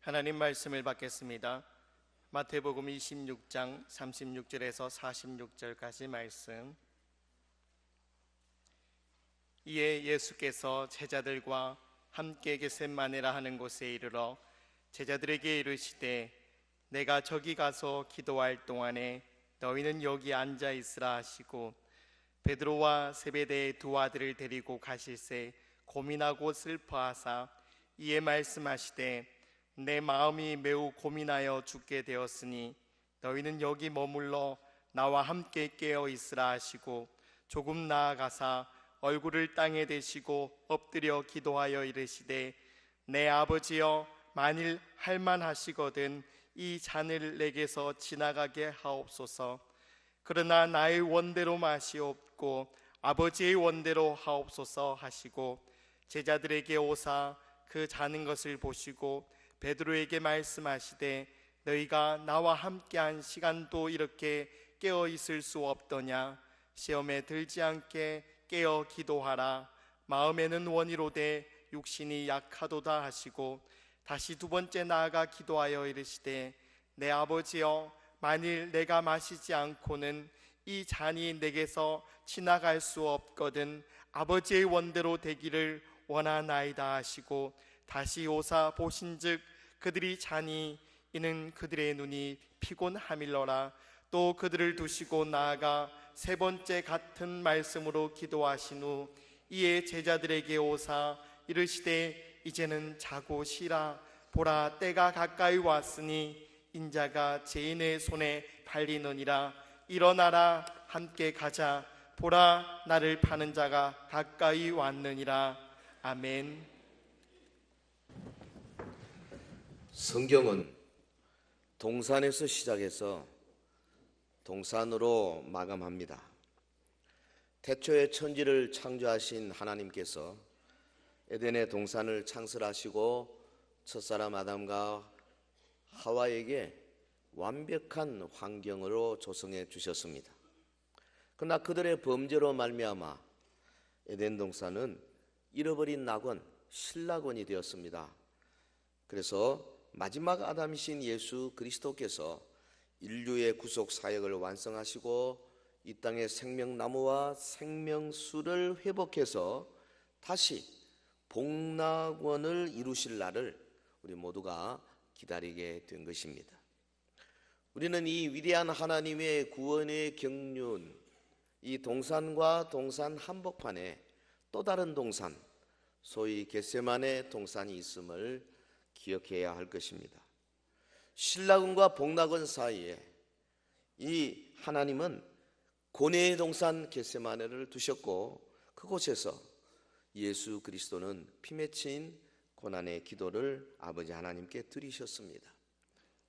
하나님 말씀을 받겠습니다. 마태복음 26장 36절에서 46절까지 말씀. 이에 예수께서 제자들과 함께 겟셋마네라 하는 곳에 이르러 제자들에게 이르시되 내가 저기 가서 기도할 동안에 너희는 여기 앉아 있으라 하시고 베드로와 세베대의 두 아들을 데리고 가실새 고민하고 슬퍼하사 이에 말씀하시되 내 마음이 매우 고민하여 죽게 되었으니 너희는 여기 머물러 나와 함께 깨어 있으라 하시고 조금 나아가사 얼굴을 땅에 대시고 엎드려 기도하여 이르시되 내 아버지여 만일 할만하시거든 이 잔을 내게서 지나가게 하옵소서. 그러나 나의 원대로 마시옵고 아버지의 원대로 하옵소서 하시고 제자들에게 오사 그 자는 것을 보시고 베드로에게 말씀하시되 너희가 나와 함께한 시간도 이렇게 깨어 있을 수 없더냐. 시험에 들지 않게 깨어 기도하라. 마음에는 원이로되 육신이 약하도다 하시고 다시 두 번째 나아가 기도하여 이르시되 내 아버지여 만일 내가 마시지 않고는 이 잔이 내게서 지나갈 수 없거든 아버지의 원대로 되기를 원하나이다 하시고 다시 오사 보신즉 그들이 자니 이는 그들의 눈이 피곤함일러라. 또 그들을 두시고 나아가 세 번째 같은 말씀으로 기도하신 후 이에 제자들에게 오사 이르시되 이제는 자고 쉬라. 보라 때가 가까이 왔으니 인자가 죄인의 손에 팔리느니라. 일어나라 함께 가자. 보라 나를 파는 자가 가까이 왔느니라. 아멘. 성경은 동산에서 시작해서 동산으로 마감합니다. 태초에 천지를 창조하신 하나님께서 에덴의 동산을 창설하시고 첫사람 아담과 하와에게 완벽한 환경으로 조성해 주셨습니다. 그러나 그들의 범죄로 말미암아 에덴 동산은 잃어버린 낙원, 실낙원이 되었습니다. 그래서 마지막 아담이신 예수 그리스도께서 인류의 구속 사역을 완성하시고 이 땅의 생명나무와 생명수를 회복해서 다시 복낙원을 이루실 날을 우리 모두가 기다리게 된 것입니다. 우리는 이 위대한 하나님의 구원의 경륜, 이 동산과 동산 한복판에 또 다른 동산, 소위 겟세마네 동산이 있음을 기억해야 할 것입니다. 실낙원과 복낙원 사이에 이 하나님은 고뇌의 동산 겟세마네를 두셨고 그곳에서 예수 그리스도는 피 맺힌 고난의 기도를 아버지 하나님께 드리셨습니다.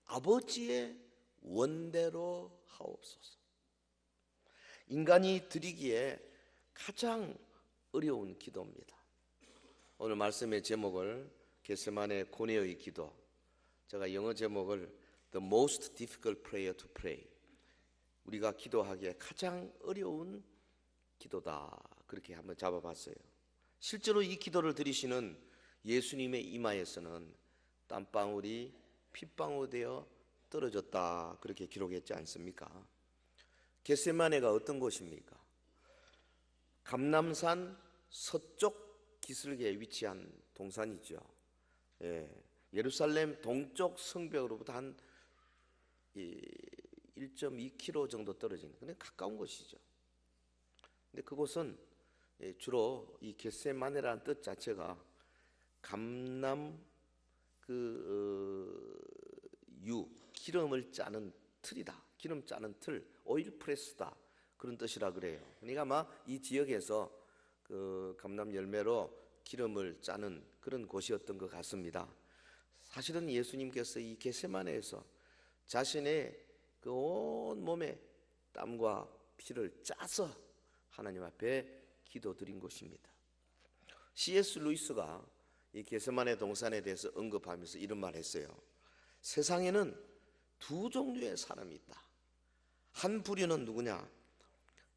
아버지의 원대로 하옵소서. 인간이 드리기에 가장 어려운 기도입니다. 오늘 말씀의 제목을 겟세마네 고뇌의 기도, 제가 영어 제목을 The most difficult prayer to pray, 우리가 기도하기에 가장 어려운 기도다, 그렇게 한번 잡아봤어요. 실제로 이 기도를 드리시는 예수님의 이마에서는 땀방울이 핏방울 되어 떨어졌다, 그렇게 기록했지 않습니까? 겟세마네가 어떤 곳입니까? 감람산 서쪽 기슭에 위치한 동산이죠. 예루살렘 동쪽 성벽으로부터 한 1.2km 정도 떨어진, 근데 가까운 곳이죠. 근데 그곳은 주로 이 겟세마네라는 뜻 자체가 감람 기름을 짜는 틀이다. 기름 짜는 틀, 오일 프레스다, 그런 뜻이라 그래요. 그러니까 아마 이 지역에서 그 감람 열매로 기름을 짜는 그런 곳이었던 것 같습니다. 사실은 예수님께서 이 겟세마네에서 자신의 그 온 몸에 땀과 피를 짜서 하나님 앞에 기도드린 곳입니다. C.S. 루이스가 이 겟세마네 동산에 대해서 언급하면서 이런 말을 했어요. 세상에는 두 종류의 사람이 있다. 한 부류는 누구냐?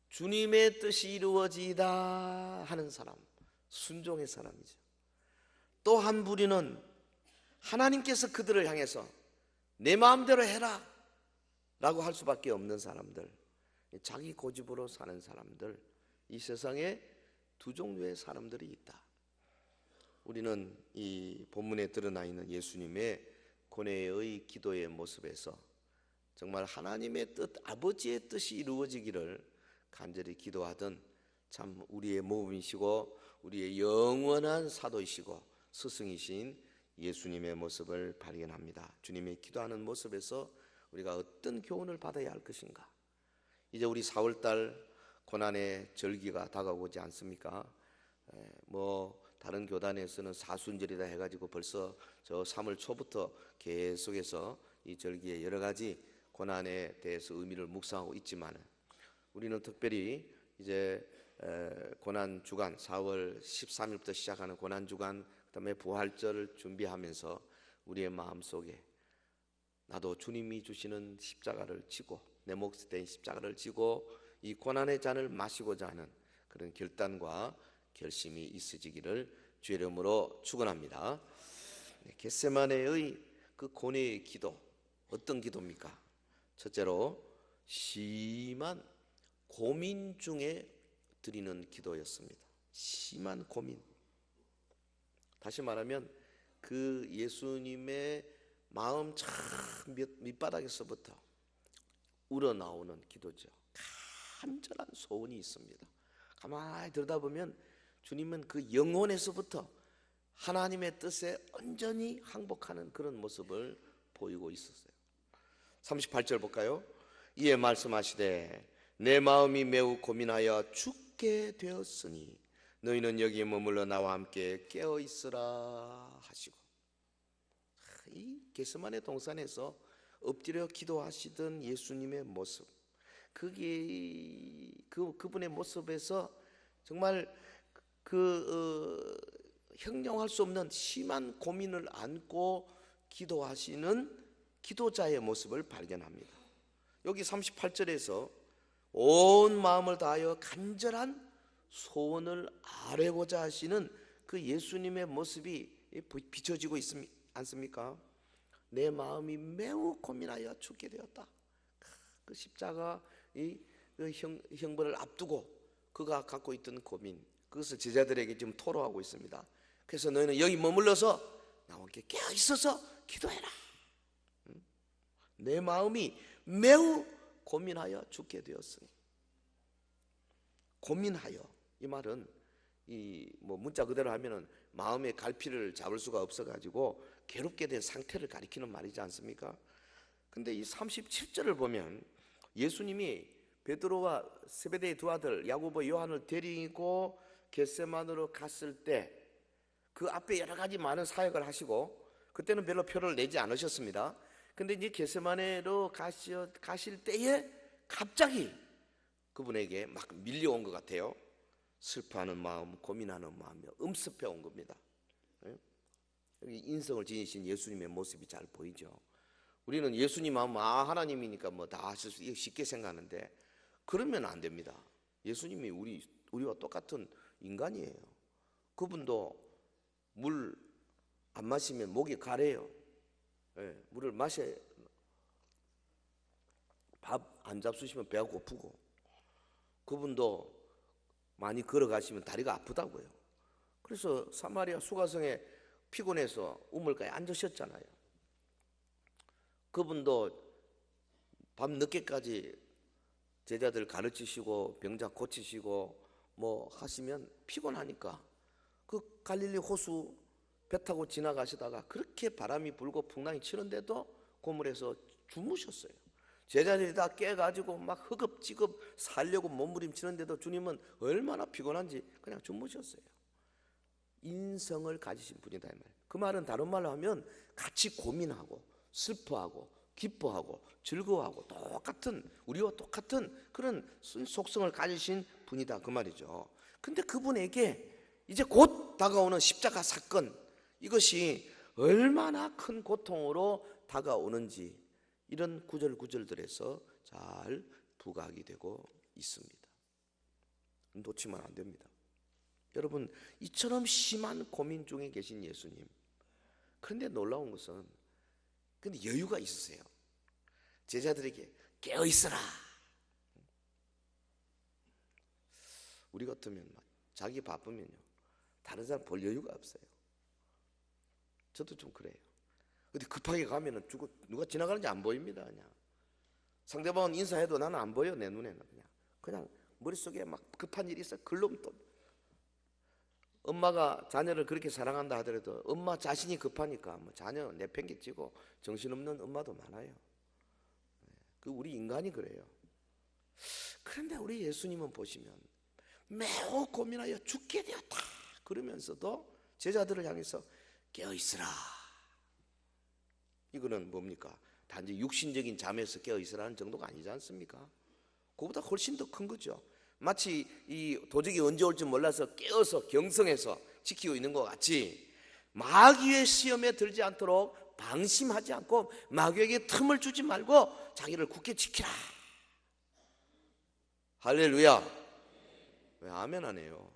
주님의 뜻이 이루어지이다 하는 사람, 순종의 사람이죠. 또 한 부류는 하나님께서 그들을 향해서 내 마음대로 해라 라고 할 수밖에 없는 사람들, 자기 고집으로 사는 사람들, 이 세상에 두 종류의 사람들이 있다. 우리는 이 본문에 드러나 있는 예수님의 고뇌의 기도의 모습에서 정말 하나님의 뜻, 아버지의 뜻이 이루어지기를 간절히 기도하던 참 우리의 모범이시고 우리의 영원한 사도이시고 스승이신 예수님의 모습을 발견합니다. 주님의 기도하는 모습에서 우리가 어떤 교훈을 받아야 할 것인가? 이제 우리 4월달 고난의 절기가 다가오지 않습니까? 다른 교단에서는 사순절이다 해가지고 벌써 저 3월 초부터 계속해서 이 절기에 여러 가지 고난에 대해서 의미를 묵상하고 있지만 우리는 특별히 이제 고난 주간 4월 13일부터 시작하는 고난 주간, 그다음에 부활절을 준비하면서 우리의 마음속에 나도 주님이 주시는 십자가를 지고 내 몫이 된 십자가를 지고 이 고난의 잔을 마시고자 하는 그런 결단과 결심이 있어지기를 주의 이름으로 축원합니다. 겟세마네의 그 고뇌의 기도, 어떤 기도입니까? 첫째로 심한 고민 중에 드리는 기도였습니다. 심한 고민. 다시 말하면 그 예수님의 마음 참 밑바닥에서부터 우러나오는 기도죠. 간절한 소원이 있습니다. 가만히 들여다보면 주님은 그 영혼에서부터 하나님의 뜻에 온전히 항복하는 그런 모습을 보이고 있었어요. 38절 볼까요? 이에 말씀하시되 내 마음이 매우 고민하여 죽게 되었으니 너희는 여기에 머물러 나와 함께 깨어 있으라 하시고, 이 겟세마네 동산에서 엎드려 기도하시던 예수님의 모습, 그분의 모습에서 정말 형용할 수 없는 심한 고민을 안고 기도하시는 기도자의 모습을 발견합니다. 여기 38절에서 온 마음을 다하여 간절한 소원을 아뢰고자 하시는 그 예수님의 모습이 비춰지고 있지 않습니까? 내 마음이 매우 고민하여 죽게 되었다. 그 십자가 그 형벌을 앞두고 그가 갖고 있던 고민, 그것을 제자들에게 지금 토로하고 있습니다. 그래서 너희는 여기 머물러서 나와 함께 깨어 있어서 기도해라. 내 마음이 매우 고민하여 죽게 되었으니, 고민하여, 이 말은 문자 그대로 하면은 마음의 갈피를 잡을 수가 없어가지고 괴롭게 된 상태를 가리키는 말이지 않습니까? 근데 이 37절을 보면 예수님이 베드로와 세베대의 두 아들 야고보 요한을 데리고 겟세마네로 갔을 때 그 앞에 여러 가지 많은 사역을 하시고 그때는 별로 표를 내지 않으셨습니다. 근데 이제 겟세마네로 가실 때에 갑자기 그분에게 막 밀려온 것 같아요. 슬퍼하는 마음, 고민하는 마음이 음습해 온 겁니다. 여기 인성을 지니신 예수님의 모습이 잘 보이죠. 우리는 예수님 하면 하나님이니까 뭐 다 하실 수 쉽게 생각하는데 그러면 안 됩니다. 예수님이 우리와 똑같은 인간이에요. 그분도 물 안 마시면 목이 가래요. 물을 밥 안 잡수시면 배가 고프고, 그분도 많이 걸어가시면 다리가 아프다고요. 그래서 사마리아 수가성에 피곤해서 우물가에 앉으셨잖아요. 그분도 밤 늦게까지 제자들 가르치시고 병자 고치시고 뭐 하시면 피곤하니까 그 갈릴리 호수 배 타고 지나가시다가 그렇게 바람이 불고 풍랑이 치는데도 고물에서 주무셨어요. 제자들이 다 깨가지고 막 허겁지겁 살려고 몸부림치는데도 주님은 얼마나 피곤한지 그냥 주무셨어요. 인성을 가지신 분이다 이 말이에요. 그 말은 다른 말로 하면 같이 고민하고 슬퍼하고 기뻐하고 즐거워하고 우리와 똑같은 그런 속성을 가지신 분이다 그 말이죠. 근데 그분에게 이제 곧 다가오는 십자가 사건, 이것이 얼마나 큰 고통으로 다가오는지 이런 구절구절들에서 잘 부각이 되고 있습니다. 놓치면 안 됩니다. 여러분, 이처럼 심한 고민 중에 계신 예수님, 그런데 놀라운 것은 근데 여유가 있으세요. 제자들에게 깨어 있어라. 우리 같으면 막 자기 바쁘면요 다른 사람 볼 여유가 없어요. 저도 좀 그래요. 근데 급하게 가면은 누가 지나가는지 안 보입니다. 그냥 상대방은 인사해도 나는 안 보여. 내 눈에는 그냥 머릿속에 막 급한 일이 있어. 글로 또 엄마가 자녀를 그렇게 사랑한다 하더라도 엄마 자신이 급하니까 뭐 자녀 내팽개치고 정신없는 엄마도 많아요. 그 우리 인간이 그래요. 그런데 우리 예수님은 보시면 매우 고민하여 죽게 되었다 그러면서도 제자들을 향해서 깨어있으라. 이거는 뭡니까? 단지 육신적인 잠에서 깨어있으라는 정도가 아니지 않습니까? 그보다 훨씬 더 큰 거죠. 마치 이 도적이 언제 올지 몰라서 깨어서 경성해서 지키고 있는 것 같이 마귀의 시험에 들지 않도록 방심하지 않고 마귀에게 틈을 주지 말고 자기를 굳게 지키라. 할렐루야. 왜 아멘 안 해요?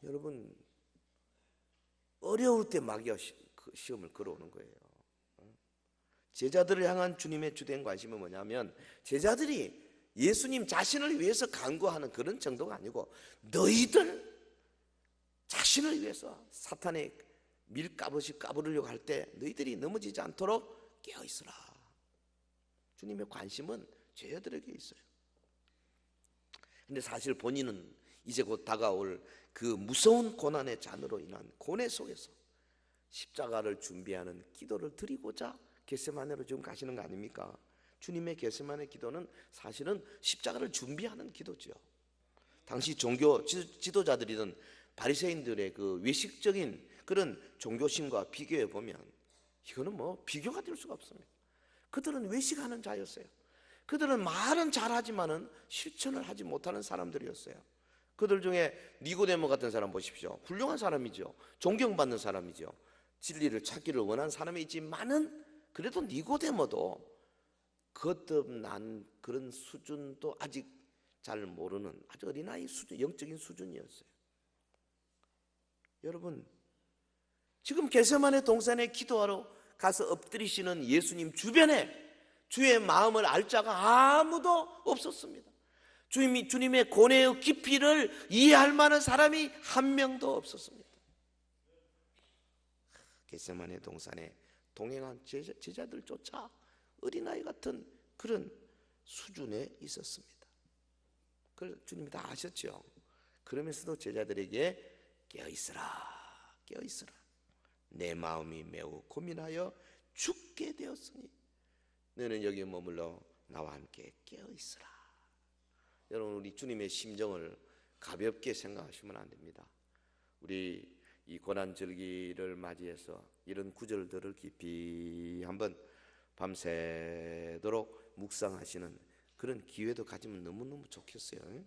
여러분 어려울 때 마귀가 시험을 걸어오는 거예요. 제자들을 향한 주님의 주된 관심은 뭐냐면 제자들이 예수님 자신을 위해서 간구하는 그런 정도가 아니고 너희들 자신을 위해서 사탄의 밀가벗이 까부르려고 할 때 너희들이 넘어지지 않도록 깨어있으라. 주님의 관심은 제자들에게 있어요. 근데 사실 본인은 이제 곧 다가올 그 무서운 고난의 잔으로 인한 고뇌 속에서 십자가를 준비하는 기도를 드리고자 겟세마네로 지금 가시는 거 아닙니까? 주님의 겟세마네 기도는 사실은 십자가를 준비하는 기도죠. 당시 종교 지도자들이든 바리새인들의 그 외식적인 그런 종교심과 비교해 보면 이거는 뭐 비교가 될 수가 없습니다. 그들은 외식하는 자였어요. 그들은 말은 잘하지만은 실천을 하지 못하는 사람들이었어요. 그들 중에 니고데모 같은 사람 보십시오. 훌륭한 사람이죠. 존경받는 사람이죠. 진리를 찾기를 원하는 사람이지만은 그래도 니고데모도 거듭난 그런 수준도 아직 잘 모르는 아주 어린아이 수준, 영적인 수준이었어요. 여러분 지금 겟세마네 동산에 기도하러 가서 엎드리시는 예수님 주변에 주의 마음을 알 자가 아무도 없었습니다. 주님의 고뇌의 깊이를 이해할 만한 사람이 한 명도 없었습니다. 겟세마네 동산에 동행한 제자들조차 어린아이 같은 그런 수준에 있었습니다. 그걸 주님이 다 아셨죠. 그러면서도 제자들에게 깨어있으라, 깨어있으라. 내 마음이 매우 고민하여 죽게 되었으니 너는 여기 머물러 나와 함께 깨어있으라. 여러분 우리 주님의 심정을 가볍게 생각하시면 안 됩니다. 우리 이 고난절기를 맞이해서 이런 구절들을 깊이 한번 밤새도록 묵상하시는 그런 기회도 가지면 너무너무 좋겠어요.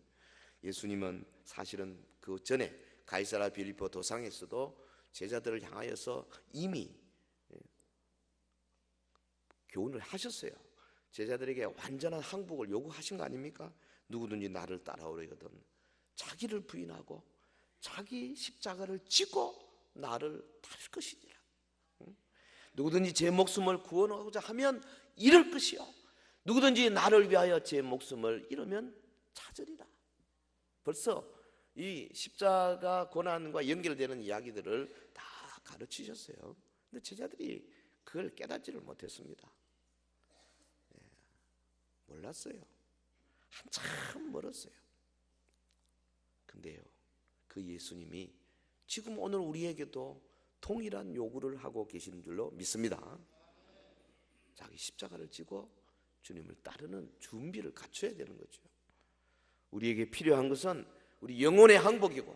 예수님은 사실은 그 전에 가이사라 빌립보 도상에서도 제자들을 향하여서 이미 교훈을 하셨어요. 제자들에게 완전한 항복을 요구하신 거 아닙니까? 누구든지 나를 따라오려거든 자기를 부인하고 자기 십자가를 지고 나를 따를 것이니라. 누구든지 제 목숨을 구원하고자 하면 잃을 것이요 누구든지 나를 위하여 제 목숨을 잃으면 찾으리라. 벌써 이 십자가 고난과 연결되는 이야기들을 다 가르치셨어요. 근데 제자들이 그걸 깨닫지를 못했습니다. 몰랐어요. 한참 멀었어요. 근데요 그 예수님이 지금 오늘 우리에게도 동일한 요구를 하고 계시는 줄로 믿습니다. 자기 십자가를 지고 주님을 따르는 준비를 갖춰야 되는 거죠. 우리에게 필요한 것은 우리 영혼의 항복이고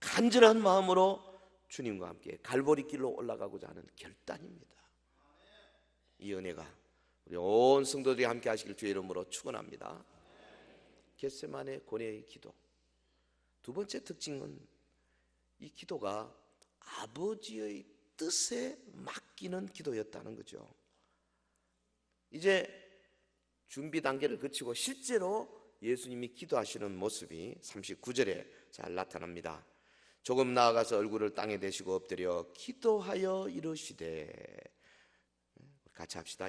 간절한 마음으로 주님과 함께 갈보리 길로 올라가고자 하는 결단입니다. 이 은혜가 우리 온 성도들이 함께 하시길 주의 이름으로 축원합니다. 겟세마네 고뇌의 기도. 두 번째 특징은 이 기도가 아버지의 뜻에 맡기는 기도였다는 거죠. 이제 준비 단계를 거치고 실제로 예수님이 기도하시는 모습이 39절에 잘 나타납니다. 조금 나아가서 얼굴을 땅에 대시고 엎드려 기도하여 이르시되, 같이 합시다.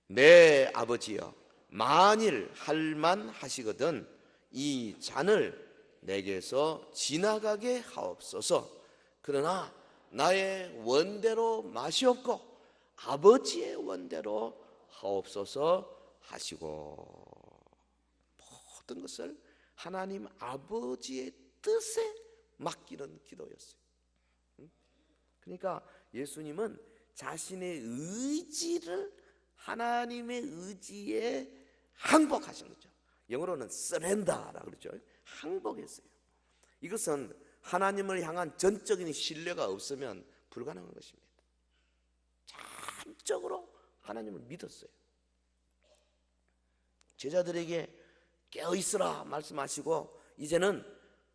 내 아버지여, 만일 할만하시거든 이 잔을 내게서 지나가게 하옵소서. 그러나 나의 원대로 마시옵고 아버지의 원대로 하옵소서 하시고, 모든 것을 하나님 아버지의 뜻에 맡기는 기도였어요. 그러니까 예수님은 자신의 의지를 하나님의 의지에 항복하신 거죠. 영어로는 surrender라고 그러죠. 항복했어요. 이것은 하나님을 향한 전적인 신뢰가 없으면 불가능한 것입니다. 전적으로 하나님을 믿었어요. 제자들에게 깨어있으라 말씀하시고 이제는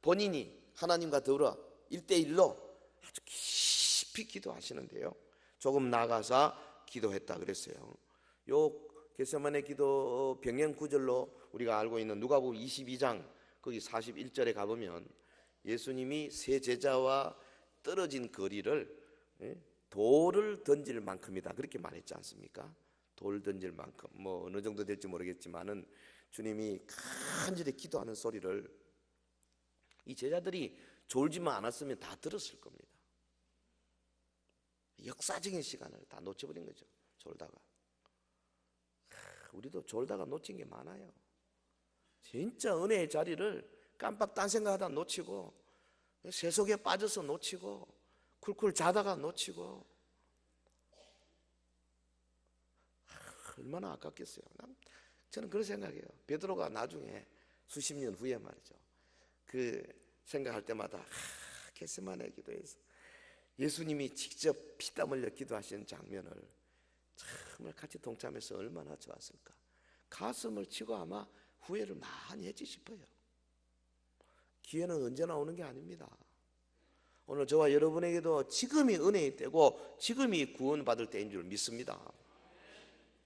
본인이 하나님과 더불어 1대1로 아주 깊이 기도하시는데요, 조금 나아가서 기도했다 그랬어요. 요 겟세마네 기도 병행 구절로 우리가 알고 있는 누가복음 22장 거기 41절에 가보면 예수님이 세 제자와 떨어진 거리를 돌을 던질 만큼이다 그렇게 말했지 않습니까? 돌 던질 만큼, 뭐 어느 정도 될지 모르겠지만은 주님이 간절히 기도하는 소리를 이 제자들이 졸지만 않았으면 다 들었을 겁니다. 역사적인 시간을 다 놓쳐버린 거죠. 졸다가. 우리도 졸다가 놓친 게 많아요. 진짜 은혜의 자리를 깜빡 딴 생각하다 놓치고, 세속에 빠져서 놓치고, 쿨쿨 자다가 놓치고, 얼마나 아깝겠어요. 저는 그런 생각해요. 베드로가 나중에 수십 년 후에 말이죠, 그 생각할 때마다 겟세마네 기도에서 예수님이 직접 피땀 흘려 기도하시는 장면을 정말 같이 동참해서 얼마나 좋았을까. 가슴을 치고 아마 후회를 많이 했지 싶어요. 기회는 언제나 오는 게 아닙니다. 오늘 저와 여러분에게도 지금이 은혜의 때고 지금이 구원받을 때인 줄 믿습니다.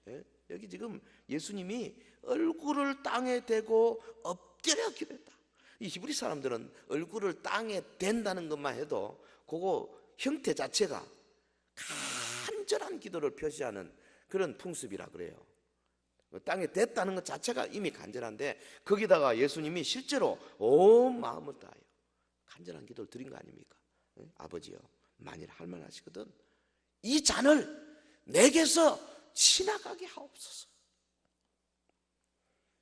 예? 여기 지금 예수님이 얼굴을 땅에 대고 엎드려 기도했다. 이 히브리 사람들은 얼굴을 땅에 댄다는 것만 해도 그거 형태 자체가 간절한 기도를 표시하는 그런 풍습이라 그래요. 땅에 댔다는 것 자체가 이미 간절한데 거기다가 예수님이 실제로 온 마음을 다하여 간절한 기도를 드린 거 아닙니까? 아버지여, 만일 할만하시거든 이 잔을 내게서 지나가게 하옵소서.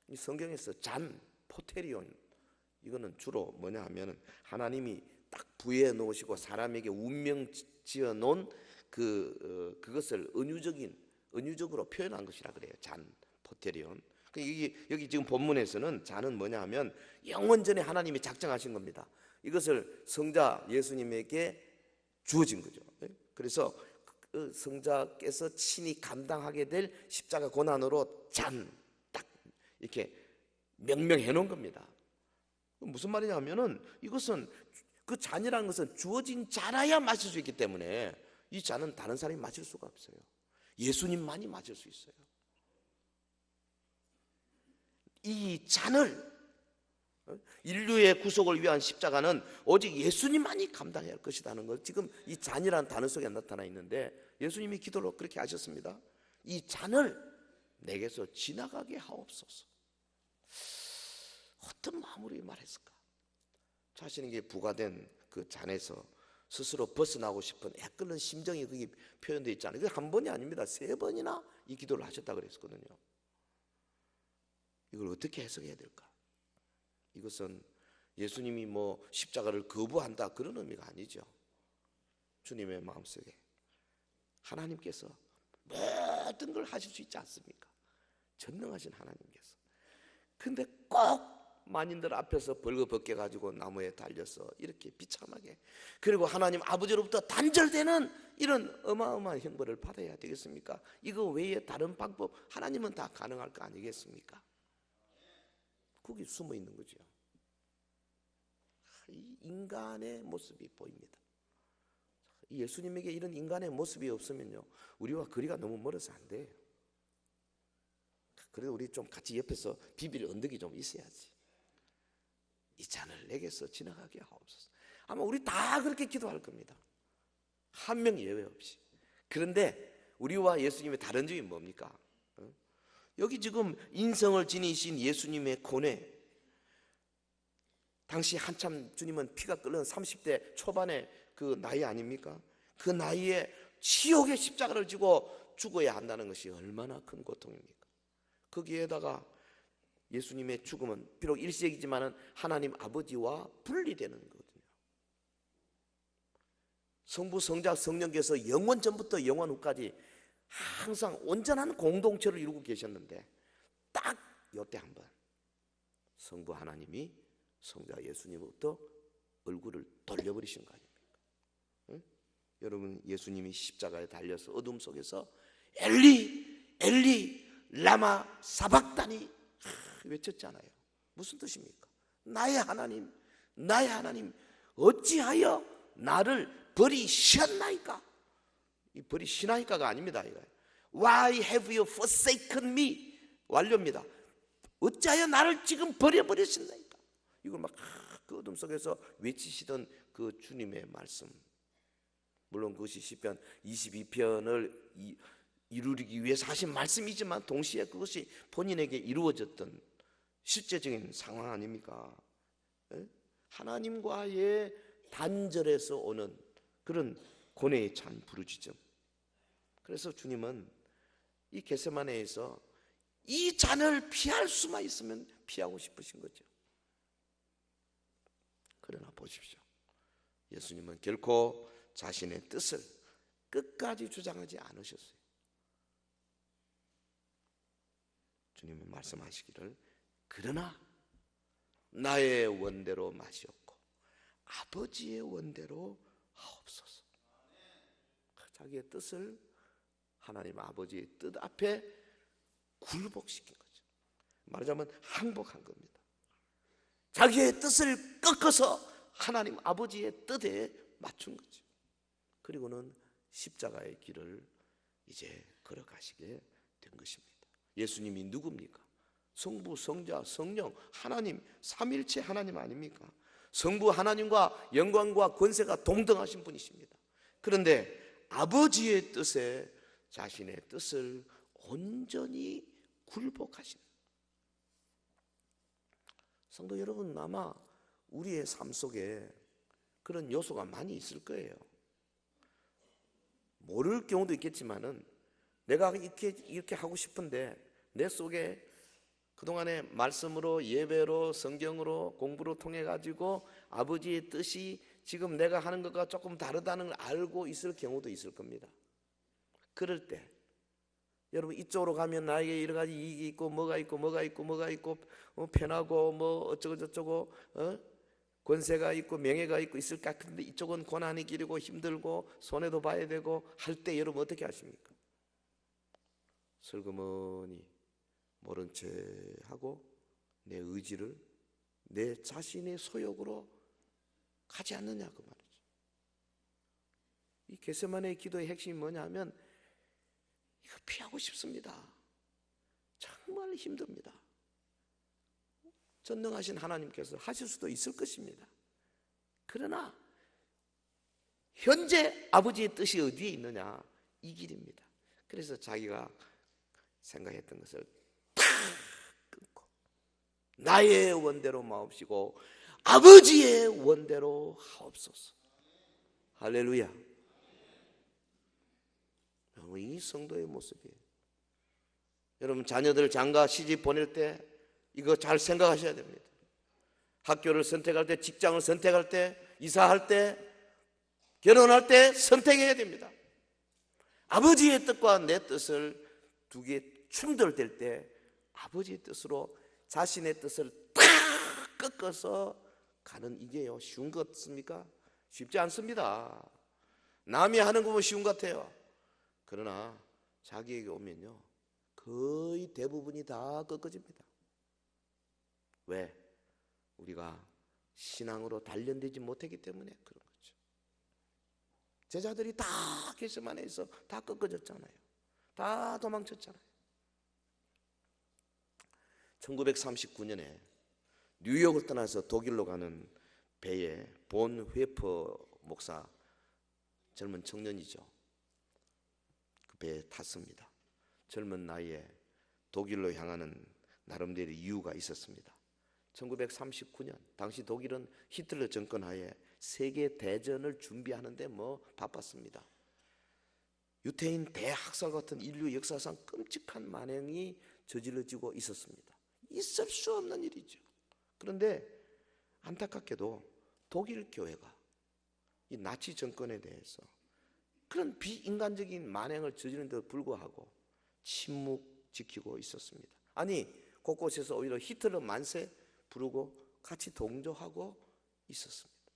이 성경에서 잔, 포테리온, 이거는 주로 뭐냐 하면은 하나님이 딱 부여해 놓으시고 사람에게 운명 지어 놓은 그것을 은유적으로 표현한 것이라 그래요. 잔, 포테리온. 여기 지금 본문에서는 잔은 뭐냐 하면 영원전에 하나님이 작정하신 겁니다. 이것을 성자 예수님에게 주어진 거죠. 그래서 그 성자께서 친히 감당하게 될 십자가 고난으로 잔, 딱 이렇게 명명해 놓은 겁니다. 무슨 말이냐면은 이것은 그 잔이라는 것은 주어진 자라야 마실 수 있기 때문에 이 잔은 다른 사람이 마실 수가 없어요. 예수님만이 마실 수 있어요. 이 잔을, 인류의 구속을 위한 십자가는 오직 예수님만이 감당해야 할 것이라는 걸 지금 이 잔이라는 단어 속에 나타나 있는데 예수님이 기도로 그렇게 하셨습니다. 이 잔을 내게서 지나가게 하옵소서. 어떤 마음으로 말했을까? 자신에게 부과된 그 잔에서 스스로 벗어나고 싶은 애끓는 심정이 거기 표현되어 있잖아요. 그게 한 번이 아닙니다. 3번이나 이 기도를 하셨다고 그랬거든요. 이걸 어떻게 해석해야 될까? 이것은 예수님이 뭐 십자가를 거부한다 그런 의미가 아니죠. 주님의 마음속에 하나님께서 모든 걸 하실 수 있지 않습니까? 전능하신 하나님께서. 근데 꼭 만인들 앞에서 벌거벗겨 가지고 나무에 달려서 이렇게 비참하게, 그리고 하나님 아버지로부터 단절되는 이런 어마어마한 형벌을 받아야 되겠습니까? 이거 외에 다른 방법 하나님은 다 가능할 거 아니겠습니까? 거기 숨어 있는 거죠. 이 인간의 모습이 보입니다. 예수님에게 이런 인간의 모습이 없으면요, 우리와 거리가 너무 멀어서 안 돼요. 그래도 우리 좀 같이 옆에서 비빌 언덕이 좀 있어야지. 이 잔을 내게서 지나가게 하옵소서. 아마 우리 다 그렇게 기도할 겁니다. 한 명 예외 없이. 그런데 우리와 예수님의 다른 점이 뭡니까? 여기 지금 인성을 지니신 예수님의 고뇌, 당시 한참 주님은 피가 끓는 30대 초반의 그 나이 아닙니까? 그 나이에 지옥의 십자가를 지고 죽어야 한다는 것이 얼마나 큰 고통입니까? 거기에다가 예수님의 죽음은 비록 일시적이지만 하나님 아버지와 분리되는 거거든요. 성부, 성자, 성령께서 영원 전부터 영원 후까지 항상 온전한 공동체를 이루고 계셨는데 딱 이때 한번 성부 하나님이 성자 예수님부터 얼굴을 돌려버리신 거 아닙니까? 응? 여러분, 예수님이 십자가에 달려서 어둠 속에서 엘리 엘리 라마 사박다니 외쳤잖아요. 무슨 뜻입니까? 나의 하나님, 나의 하나님, 어찌하여 나를 버리셨나이까? 이 버리시나이까가 아닙니다. Why have you forsaken me? 완료입니다. 어찌하여 나를 지금 버려버리셨나이까? 이걸 막 그 어둠 속에서 외치시던 그 주님의 말씀. 물론 그것이 시편 22편을 이루기 위해서 하신 말씀이지만 동시에 그것이 본인에게 이루어졌던 실제적인 상황 아닙니까? 하나님과의 단절에서 오는 그런 고뇌에 찬 부르짖음. 그래서 주님은 이 겟세마네에서 이 잔을 피할 수만 있으면 피하고 싶으신 거죠. 그러나 보십시오, 예수님은 결코 자신의 뜻을 끝까지 주장하지 않으셨어요. 주님은 말씀하시기를 그러나 나의 원대로 마시옵고 아버지의 원대로 하옵소서. 자기의 뜻을 하나님 아버지의 뜻 앞에 굴복시킨 거죠. 말하자면 항복한 겁니다. 자기의 뜻을 꺾어서 하나님 아버지의 뜻에 맞춘 거죠. 그리고는 십자가의 길을 이제 걸어가시게 된 것입니다. 예수님이 누굽니까? 성부, 성자, 성령, 하나님, 삼일체 하나님 아닙니까? 성부 하나님과 영광과 권세가 동등하신 분이십니다. 그런데 아버지의 뜻에 자신의 뜻을 온전히 굴복하신, 성도 여러분, 아마 우리의 삶 속에 그런 요소가 많이 있을 거예요. 모를 경우도 있겠지만은 내가 이렇게 하고 싶은데 내 속에 그동안의 말씀으로, 예배로, 성경으로, 공부로 통해 가지고 아버지의 뜻이 지금 내가 하는 것과 조금 다르다는 걸 알고 있을 경우도 있을 겁니다. 그럴 때 여러분, 이쪽으로 가면 나에게 여러 가지 이익이 있고 뭐가 있고 편하고 뭐 어쩌고 저쩌고 권세가 있고 명예가 있고 있을 것 같은데 이쪽은 고난의 길이고 힘들고 손해도 봐야 되고 할 때 여러분 어떻게 하십니까? 슬그머니 모른 채 하고 내 의지를 내 자신의 소욕으로 가지 않느냐 그 말이죠. 이 겟세마네 기도의 핵심이 뭐냐면 이거 피하고 싶습니다. 정말 힘듭니다. 전능하신 하나님께서 하실 수도 있을 것입니다. 그러나 현재 아버지의 뜻이 어디에 있느냐, 이 길입니다. 그래서 자기가 생각했던 것을 다 끊고 나의 원대로 마옵시고 아버지의 원대로 하옵소서. 할렐루야. 이 성도의 모습이에요. 여러분, 자녀들 장가 시집 보낼 때 이거 잘 생각하셔야 됩니다. 학교를 선택할 때, 직장을 선택할 때, 이사할 때, 결혼할 때 선택해야 됩니다. 아버지의 뜻과 내 뜻을 두 개 충돌될 때 아버지의 뜻으로 자신의 뜻을 다 꺾어서 가는, 이게요 쉬운 것 같습니까? 쉽지 않습니다. 남이 하는 거면 쉬운 것 같아요. 그러나 자기에게 오면요 거의 대부분이 다 꺾어집니다. 왜? 우리가 신앙으로 단련되지 못했기 때문에 그런 거죠. 제자들이 다 겟세마네에서 다 꺾어졌잖아요. 다 도망쳤잖아요. 1939년에 뉴욕을 떠나서 독일로 가는 배에 본 회퍼 목사, 젊은 청년이죠. 그 배에 탔습니다. 젊은 나이에 독일로 향하는 나름대로 이유가 있었습니다. 1939년 당시 독일은 히틀러 정권 하에 세계 대전을 준비하는데 바빴습니다. 유태인 대학살 같은 인류 역사상 끔찍한 만행이 저질러지고 있었습니다. 있을 수 없는 일이죠. 그런데 안타깝게도 독일 교회가 이 나치 정권에 대해서 그런 비인간적인 만행을 저지른 데도 불구하고 침묵 지키고 있었습니다. 아니, 곳곳에서 오히려 히틀러 만세 부르고 같이 동조하고 있었습니다.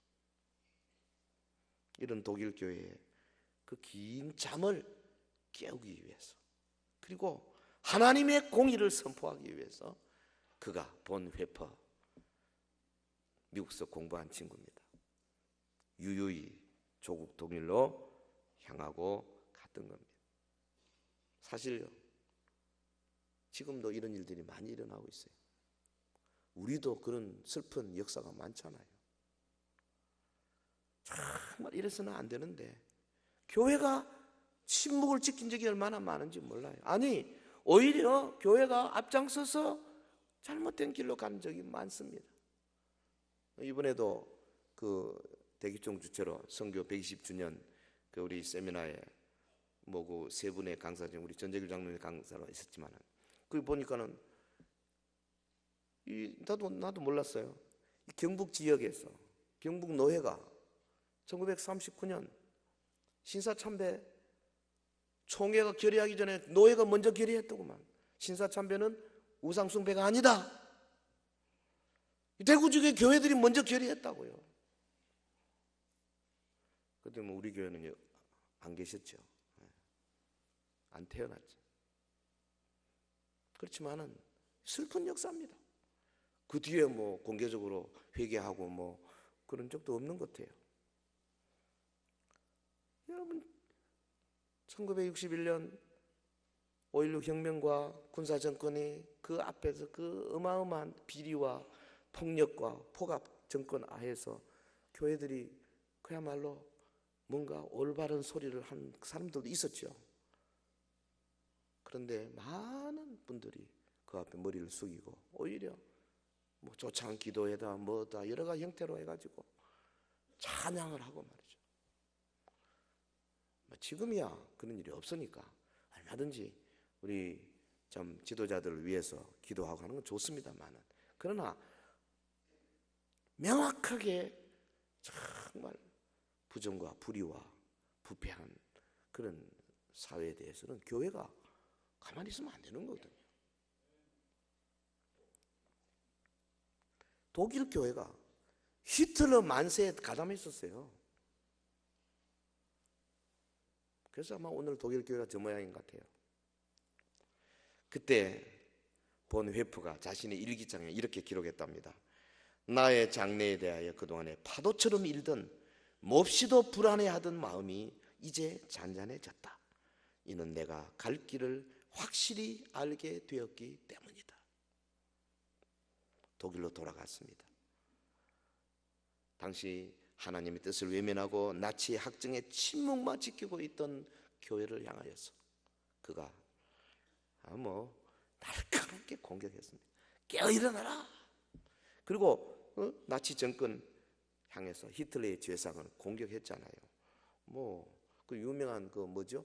이런 독일 교회의 그 긴 잠을 깨우기 위해서, 그리고 하나님의 공의를 선포하기 위해서 그가 본 회퍼, 미국서 공부한 친구입니다. 유유히 조국 독일로 향하고 갔던 겁니다. 사실요, 지금도 이런 일들이 많이 일어나고 있어요. 우리도 그런 슬픈 역사가 많잖아요. 정말 이래서는 안 되는데 교회가 침묵을 지킨 적이 얼마나 많은지 몰라요. 아니, 오히려 교회가 앞장서서 잘못된 길로 간 적이 많습니다. 이번에도 그 대기총 주최로 선교 120주년 그 우리 세미나에 그 세 분의 강사 중 우리 전재길 장로의 강사로 있었지만, 그 보니까는 나도 몰랐어요. 경북 지역에서 경북 노회가 1939년 신사참배 총회가 결의하기 전에 노회가 먼저 결의했더구만. 신사참배는 우상숭배가 아니다. 대구 지역의 교회들이 먼저 결의했다고요. 그때 우리 교회는 안 계셨죠. 안 태어났죠. 그렇지만은 슬픈 역사입니다. 그 뒤에 공개적으로 회개하고 그런 적도 없는 것 같아요. 여러분, 1961년 5.16 혁명과 군사정권이 그 앞에서 그 어마어마한 비리와 폭력과 폭압 정권 하에서 교회들이 그야말로 뭔가 올바른 소리를 한 사람들도 있었죠. 그런데 많은 분들이 그 앞에 머리를 숙이고 오히려 조창 기도회다 뭐다 여러 가지 형태로 해가지고 찬양을 하고 말이죠. 지금이야 그런 일이 없으니까 얼마든지 우리 좀 지도자들을 위해서 기도하고 하는 건 좋습니다만은, 그러나 명확하게 정말 부정과 불의와 부패한 그런 사회에 대해서는 교회가 가만히 있으면 안 되는 거거든요. 독일 교회가 히틀러 만세에 가담했었어요. 그래서 아마 오늘 독일 교회가 저 모양인 것 같아요. 그때 본 회프가 자신의 일기장에 이렇게 기록했답니다. 나의 장래에 대하여 그동안에 파도처럼 일던 몹시도 불안해하던 마음이 이제 잔잔해졌다. 이는 내가 갈 길을 확실히 알게 되었기 때문이다. 독일로 돌아갔습니다. 당시 하나님의 뜻을 외면하고 나치의 학정에 침묵만 지키고 있던 교회를 향하여서 그가 날카롭게 공격했습니다. 깨어 일어나라. 그리고 나치 정권 향해서 히틀러의 죄상을 공격했잖아요. 그 유명한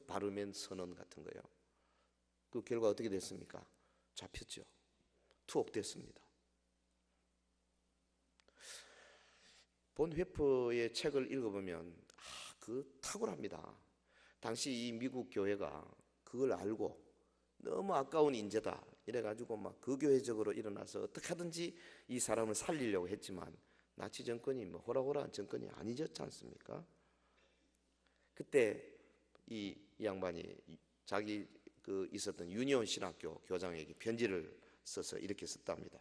바르멘 선언 같은 거요. 그 결과 어떻게 됐습니까? 잡혔죠. 투옥됐습니다. 본 회퍼의 책을 읽어보면 탁월합니다. 당시 이 미국 교회가 그걸 알고 너무 아까운 인재다 이래가지고 그 교회적으로 일어나서 어떻게 하든지 이 사람을 살리려고 했지만 나치 정권이 호락호락한 정권이 아니었지 않습니까? 그때 이 양반이 자기 있었던 유니온 신학교 교장에게 편지를 써서 이렇게 썼답니다.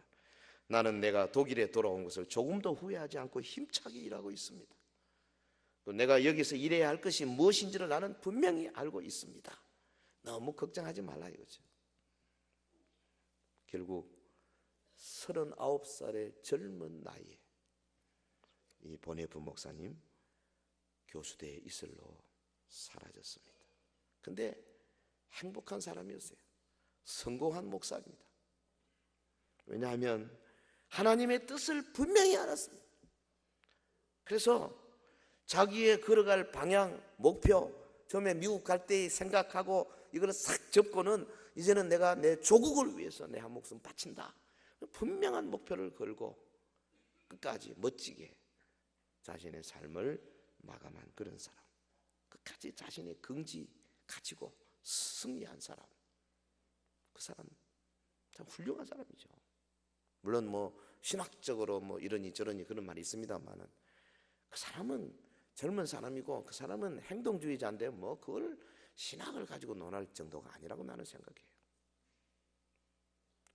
나는 내가 독일에 돌아온 것을 조금도 후회하지 않고 힘차게 일하고 있습니다. 또 내가 여기서 일해야 할 것이 무엇인지를 나는 분명히 알고 있습니다. 너무 걱정하지 말라 이거죠. 결국 39살의 젊은 나이에 이 이 본의 부목사님 교수대 이슬로 사라졌습니다. 근데 행복한 사람이었어요. 성공한 목사입니다. 왜냐하면 하나님의 뜻을 분명히 알았습니다. 그래서 자기의 걸어갈 방향, 목표, 처음에 미국 갈 때 생각하고 이걸 싹 접고는 이제는 내가 내 조국을 위해서 내 한 목숨 바친다. 분명한 목표를 걸고 끝까지 멋지게 자신의 삶을 마감한 그런 사람, 끝까지 자신의 긍지 가지고 승리한 사람, 그 사람 참 훌륭한 사람이죠. 물론 뭐 신학적으로 뭐 이러니 저러니 그런 말이 있습니다만은 그 사람은 젊은 사람이고 그 사람은 행동주의자인데 뭐 그걸 신학을 가지고 논할 정도가 아니라고 나는 생각해요.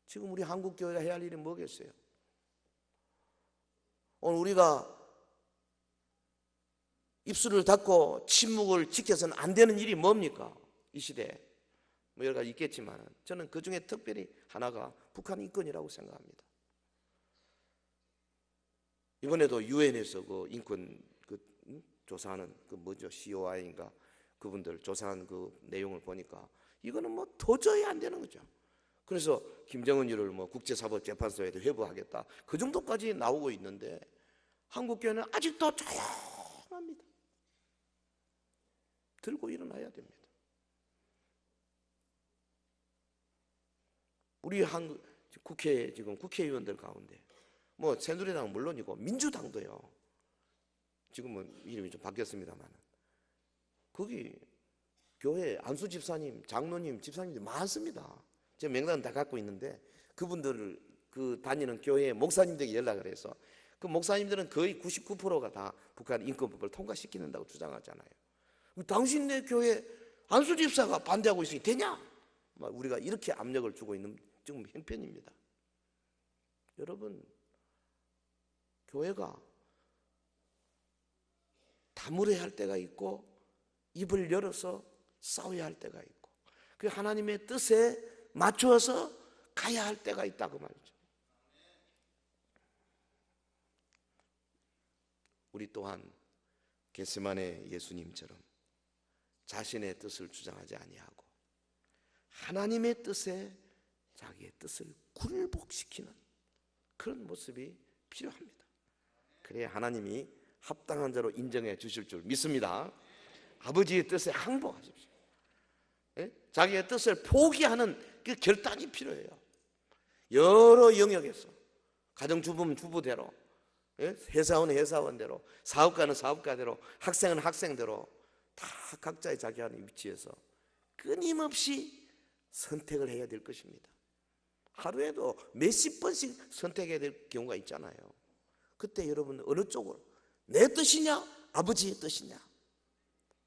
지금 우리 한국 교회가 해야 할 일이 뭐겠어요? 오늘 우리가 입술을 닫고 침묵을 지켜서는 안 되는 일이 뭡니까? 이 시대에 뭐 여러 가지 있겠지만 저는 그 중에 특별히 하나가 북한 인권이라고 생각합니다. 이번에도 유엔에서 그 인권 조사하는 그 뭐죠? COI인가 그분들 조사한 그 내용을 보니까 이거는 뭐 도저히 안 되는 거죠. 그래서 김정은이를 뭐 국제사법재판소에도 회부하겠다 그 정도까지 나오고 있는데 한국 교회는 아직도 조용합니다. 들고 일어나야 됩니다. 우리 한국 국회 지금 국회의원들 가운데 뭐 새누리당은 물론이고 민주당도요. 지금은 이름이 좀 바뀌었습니다만 거기 교회 안수 집사님, 장로님, 집사님들이 많습니다. 제가 명단 다 갖고 있는데 그분들을 그 다니는 교회 목사님들에게 연락을 해서 그 목사님들은 거의 99%가 다 북한 인권법을 통과시키는다고 주장하잖아요. 당신네 교회 안수 집사가 반대하고 있으니 되냐? 우리가 이렇게 압력을 주고 있는 지금 형편입니다. 여러분, 교회가 다물어야 할 때가 있고 입을 열어서 싸워야 할 때가 있고 그 하나님의 뜻에 맞추어서 가야 할 때가 있다고 말이죠. 우리 또한 겟세마네 예수님처럼 자신의 뜻을 주장하지 아니하고 하나님의 뜻에 자기의 뜻을 굴복시키는 그런 모습이 필요합니다. 그래야 하나님이 합당한 자로 인정해 주실 줄 믿습니다. 아버지의 뜻에 항복하십시오. 자기의 뜻을 포기하는 그 결단이 필요해요. 여러 영역에서 가정주부는 주부대로, 회사원은 회사원대로, 사업가는 사업가대로, 학생은 학생대로 다 각자의 자기 하는 위치에서 끊임없이 선택을 해야 될 것입니다. 하루에도 몇십 번씩 선택해야 될 경우가 있잖아요. 그때 여러분 어느 쪽으로 내 뜻이냐 아버지의 뜻이냐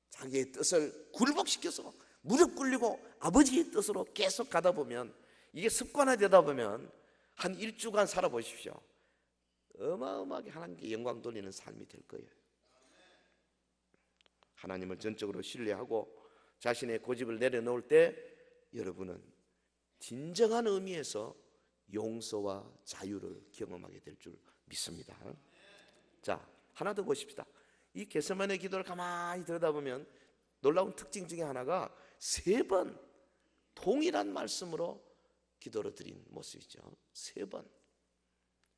자기의 뜻을 굴복시켜서 무릎 꿇리고 아버지의 뜻으로 계속 가다 보면 이게 습관화되다 보면 한 일주간 살아보십시오. 어마어마하게 하나님께 영광 돌리는 삶이 될 거예요. 하나님을 전적으로 신뢰하고 자신의 고집을 내려놓을 때 여러분은 진정한 의미에서 용서와 자유를 경험하게 될 줄 믿습니다. 자, 하나 더 보십시다. 이 겟세마네 기도를 가만히 들여다보면 놀라운 특징 중에 하나가 3번 동일한 말씀으로 기도를 드린 모습이죠. 3번.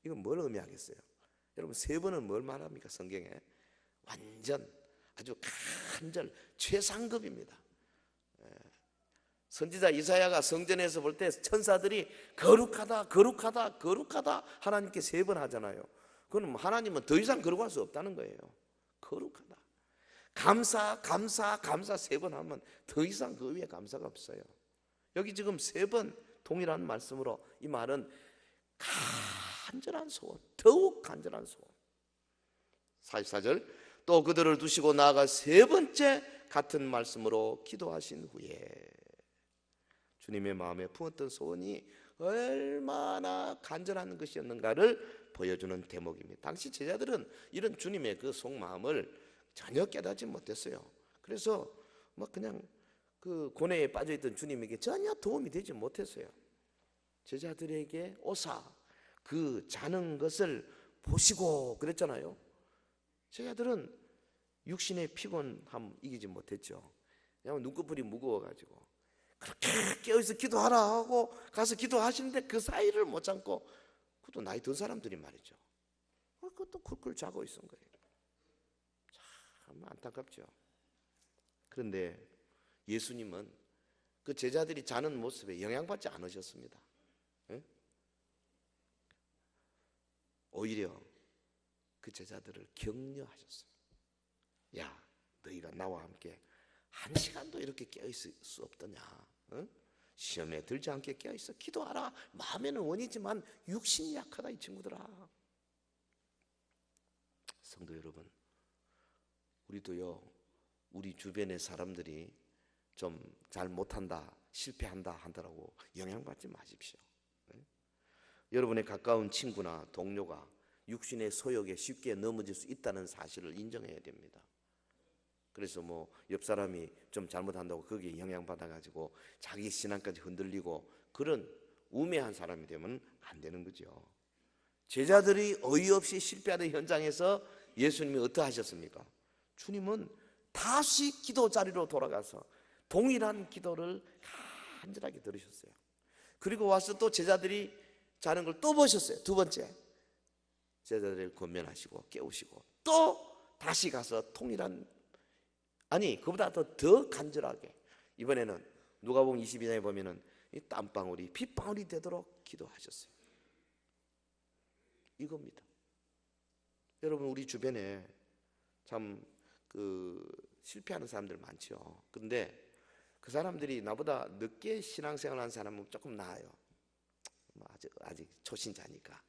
이건 뭘 의미하겠어요? 여러분 3번은 뭘 말합니까? 성경에 완전 아주 간절 최상급입니다. 선지자 이사야가 성전에서 볼 때 천사들이 거룩하다 거룩하다 거룩하다 하나님께 3번 하잖아요. 그럼 하나님은 더 이상 거룩할 수 없다는 거예요. 거룩하다 감사 감사 감사 3번 하면 더 이상 그 위에 감사가 없어요. 여기 지금 3번 동일한 말씀으로 이 말은 간절한 소원, 더욱 간절한 소원. 44절 또 그들을 두시고 나아가 3번째 같은 말씀으로 기도하신 후에 주님의 마음에 품었던 소원이 얼마나 간절한 것이었는가를 보여주는 대목입니다. 당시 제자들은 이런 주님의 그 속마음을 전혀 깨닫지 못했어요. 그래서 막 그냥 그 고뇌에 빠져있던 주님에게 전혀 도움이 되지 못했어요. 제자들에게 오사 그 자는 것을 보시고 그랬잖아요. 제자들은 육신의 피곤함 이기지 못했죠. 왜냐하면 눈꺼풀이 무거워가지고 그렇게 깨어있어 기도하라 하고 가서 기도하시는데 그 사이를 못 참고, 그것도 나이 든 사람들이 말이죠. 그것도 쿨쿨 자고 있은 거예요. 참 안타깝죠. 그런데 예수님은 그 제자들이 자는 모습에 영향받지 않으셨습니다. 예? 오히려 그 제자들을 격려하셨어요. 야, 너희가 나와 함께 한 시간도 이렇게 깨어있을 수 없더냐? 응? 시험에 들지 않게 깨어있어 기도하라. 마음에는 원이지만 육신이 약하다 이 친구들아. 성도 여러분, 우리도요, 우리 주변의 사람들이 좀 잘 못한다, 실패한다 하더라고 영향받지 마십시오. 네? 여러분의 가까운 친구나 동료가 육신의 소욕에 쉽게 넘어질 수 있다는 사실을 인정해야 됩니다. 그래서 뭐 옆 사람이 좀 잘못한다고 거기에 영향받아가지고 자기 신앙까지 흔들리고 그런 우매한 사람이 되면 안 되는 거죠. 제자들이 어이없이 실패하는 현장에서 예수님이 어떠하셨습니까? 주님은 다시 기도 자리로 돌아가서 동일한 기도를 간절하게 들으셨어요. 그리고 와서 또 제자들이 자는 걸 또 보셨어요. 두 번째, 제자들을 권면하시고 깨우시고 또 다시 가서 동일한, 아니 그보다 더 간절하게, 이번에는 누가복음 22장에 보면은 이 땀방울이 핏방울이 되도록 기도하셨어요. 이겁니다. 여러분, 우리 주변에 참 실패하는 사람들 많죠. 그런데 그 사람들이 나보다 늦게 신앙생활 하는 사람은 조금 나아요. 아직 초신자니까.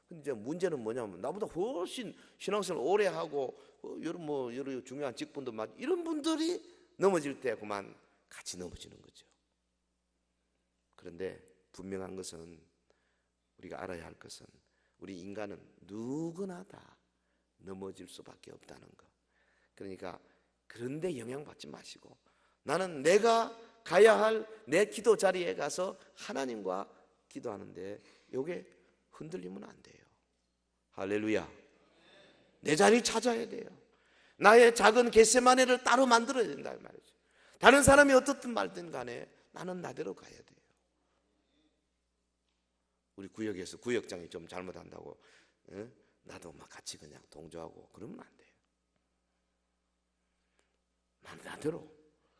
근데 이제 문제는 뭐냐면 나보다 훨씬 신앙생활 오래 하고 여러 중요한 직분도 맞 이런 분들이 넘어질 때 그만 같이 넘어지는 거죠. 그런데 분명한 것은, 우리가 알아야 할 것은, 우리 인간은 누구나 다 넘어질 수밖에 없다는 것. 그러니까 그런데 영향받지 마시고 나는 내가 가야 할 내 기도 자리에 가서 하나님과 기도하는데 요게 흔들리면 안 돼요. 할렐루야. 내 자리 찾아야 돼요. 나의 작은 겟세마네를 따로 만들어야 된다 말이죠. 다른 사람이 어떻든 말든 간에 나는 나대로 가야 돼요. 우리 구역에서 구역장이 좀 잘못한다고 나도 막 같이 그냥 동조하고 그러면 안 돼요. 나대로,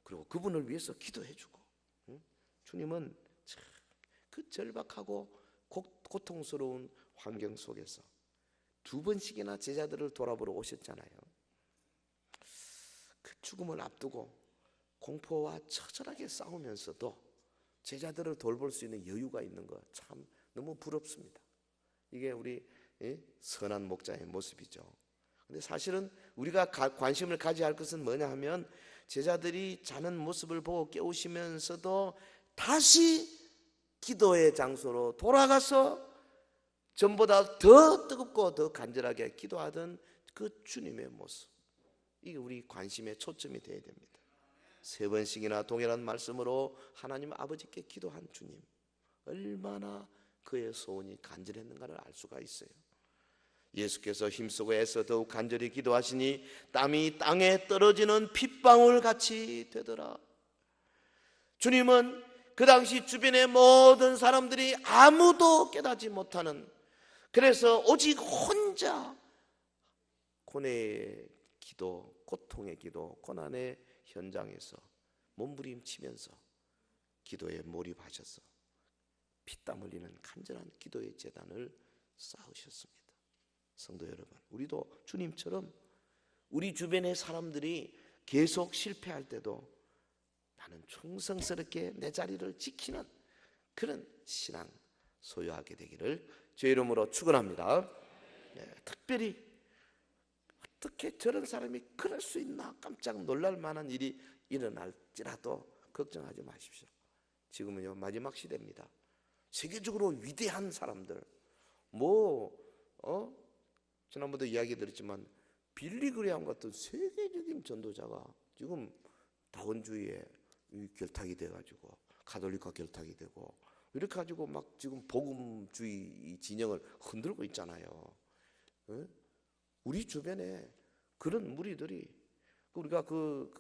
그리고 그분을 위해서 기도해주고. 주님은 그 절박하고 고통스러운 환경 속에서 두 번씩이나 제자들을 돌아보러 오셨잖아요. 그 죽음을 앞두고 공포와 처절하게 싸우면서도 제자들을 돌볼 수 있는 여유가 있는 것 참 너무 부럽습니다. 이게 우리 선한 목자의 모습이죠. 근데 사실은 우리가 관심을 가져야 할 것은 뭐냐 하면, 제자들이 자는 모습을 보고 깨우시면서도 다시 기도의 장소로 돌아가서 전보다 더 뜨겁고 더 간절하게 기도하던 그 주님의 모습, 이게 우리 관심의 초점이 되어야 됩니다. 3번씩이나 동일한 말씀으로 하나님 아버지께 기도한 주님, 얼마나 그의 소원이 간절했는가를 알 수가 있어요. 예수께서 힘쓰고 애써 더욱 간절히 기도하시니 땀이 땅에 떨어지는 핏방울 같이 되더라. 주님은 그 당시 주변의 모든 사람들이 아무도 깨닫지 못하는, 그래서 오직 혼자 고뇌의 기도, 고통의 기도, 고난의 현장에서 몸부림치면서 기도에 몰입하셔서 피땀 흘리는 간절한 기도의 제단을 쌓으셨습니다. 성도 여러분, 우리도 주님처럼 우리 주변의 사람들이 계속 실패할 때도 나는 충성스럽게 내 자리를 지키는 그런 신앙 소유하게 되기를 주의 이름으로 축원합니다. 특별히 어떻게 저런 사람이 그럴 수 있나 깜짝 놀랄 만한 일이 일어날지라도 걱정하지 마십시오. 지금은요 마지막 시대입니다. 세계적으로 위대한 사람들, 지난번도 이야기 드렸지만 빌리 그레함 같은 세계적인 전도자가 지금 다원주의에 결탁이 돼가지고 가톨릭화 결탁이 되고 이렇게 가지고 막 지금 복음주의 진영을 흔들고 있잖아요. 우리 주변에 그런 무리들이 우리가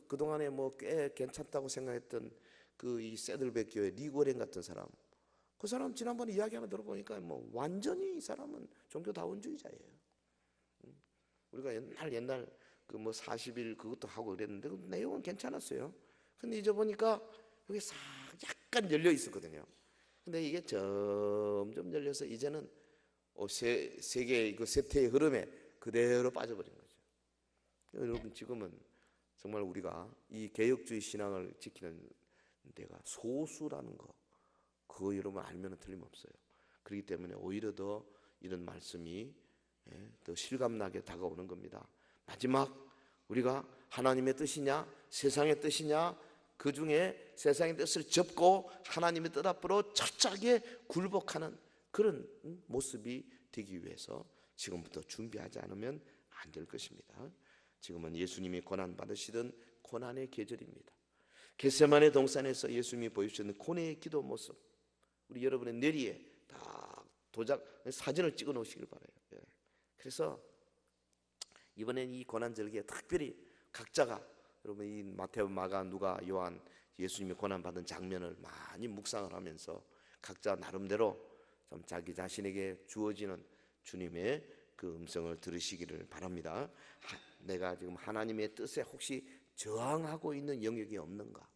그동안에 뭐 꽤 괜찮다고 생각했던 이 세들백 교회 리고렌 같은 사람, 그 사람 지난번에 이야기 하나 들어보니까 뭐 완전히 이 사람은 종교다원주의자예요. 우리가 옛날 그 뭐 40일 그것도 하고 그랬는데 그 내용은 괜찮았어요. 근데 이제 보니까 여기 싹 약간 열려 있었거든요. 근데 이게 점점 열려서 이제는 세계의 그 세태의 흐름에 그대로 빠져버린 거죠. 여러분, 지금은 정말 우리가 이 개혁주의 신앙을 지키는 데가 소수라는 거, 그거 여러분 알면 틀림없어요. 그렇기 때문에 오히려 더 이런 말씀이 더 실감나게 다가오는 겁니다. 마지막, 우리가 하나님의 뜻이냐 세상의 뜻이냐, 그 중에 세상의 뜻을 접고 하나님의 뜻 앞으로 철저하게 굴복하는 그런 모습이 되기 위해서 지금부터 준비하지 않으면 안 될 것입니다. 지금은 예수님이 고난 받으시던 고난의 계절입니다. 겟세마네 동산에서 예수님이 보여주셨는 고뇌의 기도 모습, 우리 여러분의 뇌리에 다 사진을 찍어 놓으시길 바라요. 그래서 이번엔 이 고난절기에 특별히 각자가 여러분 이 마태오, 마가, 누가, 요한 예수님이 고난받은 장면을 많이 묵상을 하면서 각자 나름대로 좀 자기 자신에게 주어지는 주님의 그 음성을 들으시기를 바랍니다. 내가 지금 하나님의 뜻에 혹시 저항하고 있는 영역이 없는가?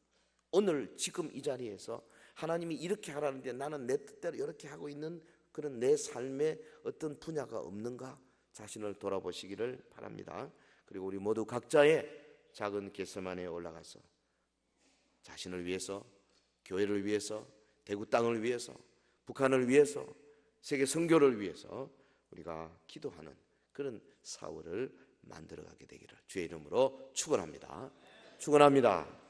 오늘 지금 이 자리에서 하나님이 이렇게 하라는데 나는 내 뜻대로 이렇게 하고 있는 그런 내 삶의 어떤 분야가 없는가? 자신을 돌아보시기를 바랍니다. 그리고 우리 모두 각자의 작은 겟세마네에 올라가서 자신을 위해서, 교회를 위해서, 대구 땅을 위해서, 북한을 위해서, 세계 선교를 위해서 우리가 기도하는 그런 사월을 만들어가게 되기를 주의 이름으로 축원합니다. 축원합니다.